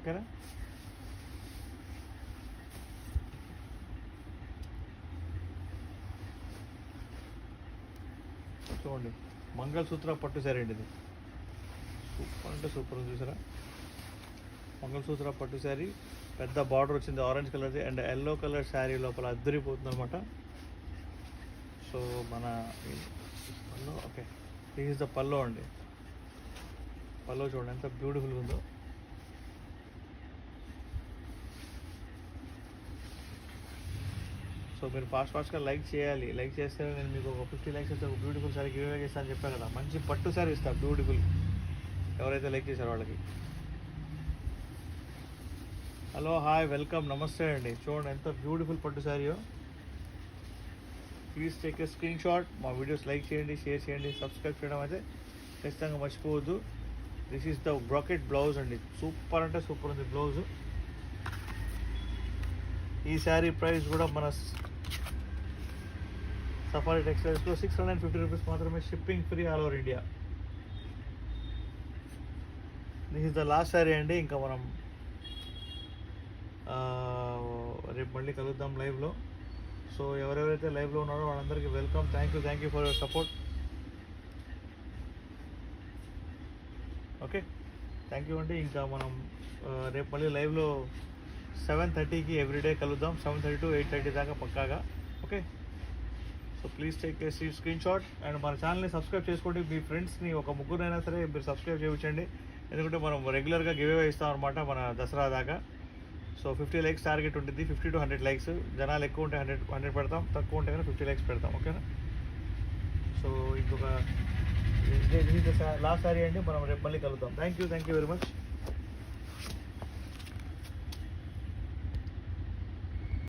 ఓకేనా. చూడండి మంగళసూత్ర పట్టు శారీ అండి ఇది. సూపర్ అంటే సూపర్ ఉంది చూసారా. మంగళసూత్ర పట్టు శారీ, పెద్ద బార్డర్ వచ్చింది ఆరెంజ్ కలర్ది అండ్ ఎల్లో కలర్ శారీ లోపల అద్దరిపోతుంది అనమాట. సో మన పల్లో ఓకే, దిస్ ఇస్ ద పల్లో అండి. పల్లో చూడండి ఎంత బ్యూటిఫుల్గా ఉందో. సో మీరు ఫాస్ట్గా లైక్ చేయాలి. లైక్ చేస్తే నేను మీకు ఒక 50 లైక్స్ అయితే ఒక బ్యూటిఫుల్ శారీ గివ్ అవే చేస్తాను అని చెప్పాను కదా. మంచి పట్టు శారీ ఇస్తాను బ్యూటిఫుల్, ఎవరైతే లైక్ చేశారో వాళ్ళకి. హలో, హాయ్, వెల్కమ్, నమస్తే అండి. చూడండి ఎంత బ్యూటిఫుల్ పట్టు శారీయో. Please take a screenshot. మా వీడియోస్ లైక్ చేయండి, షేర్ చేయండి, సబ్స్క్రైబ్ చేయడం అయితే ఖచ్చితంగా మర్చిపోవద్దు. This is the bracket blouse అండి. సూపర్ అంటే సూపర్ ఉంది బ్లౌజు. ఈ శారీ ప్రైస్ కూడా మన సఫారీ టెక్స్టైల్స్లో 650 రూపీస్ మాత్రమే, shipping free all over India. This is the last sari అండి. ఇంకా మనం రేపు మళ్ళీ కలుద్దాం లైవ్లో. సో ఎవరెవరైతే లైవ్లో ఉన్నారో వాళ్ళందరికీ welcome. Thank you for your support. Okay, thank you అండి. ఇంకా మనం రేపు మళ్ళీ లైవ్లో 7:30కి ఎవ్రీడే కలుద్దాం. 7:30 to 8:30 దాకా పక్కాగా. Okay, so please take a screen shot and మన ఛానల్ని సబ్స్క్రైబ్ చేసుకోండి. మీ ఫ్రెండ్స్ని ఒక ముగ్గురైనా సరే మీరు సబ్స్క్రైబ్ చేయించండి. ఎందుకంటే మనం రెగ్యులర్గా గివ్ అవే ఇస్తాం అనమాట మన దసరా దాకా. సో 50 లైక్స్ టార్గెట్ ఉంటుంది. 50 to 100 లైక్స్. జనాలు ఎక్కువ ఉంటే 100 పెడతాం, తక్కువ ఉంటే కానీ 50 లైక్స్ పెడతాం. ఓకేనా. సో ఇంకొక లాస్ట్ సారీ అండి. మనం రేపు మళ్ళీ కలుద్దాం. Thank you very much.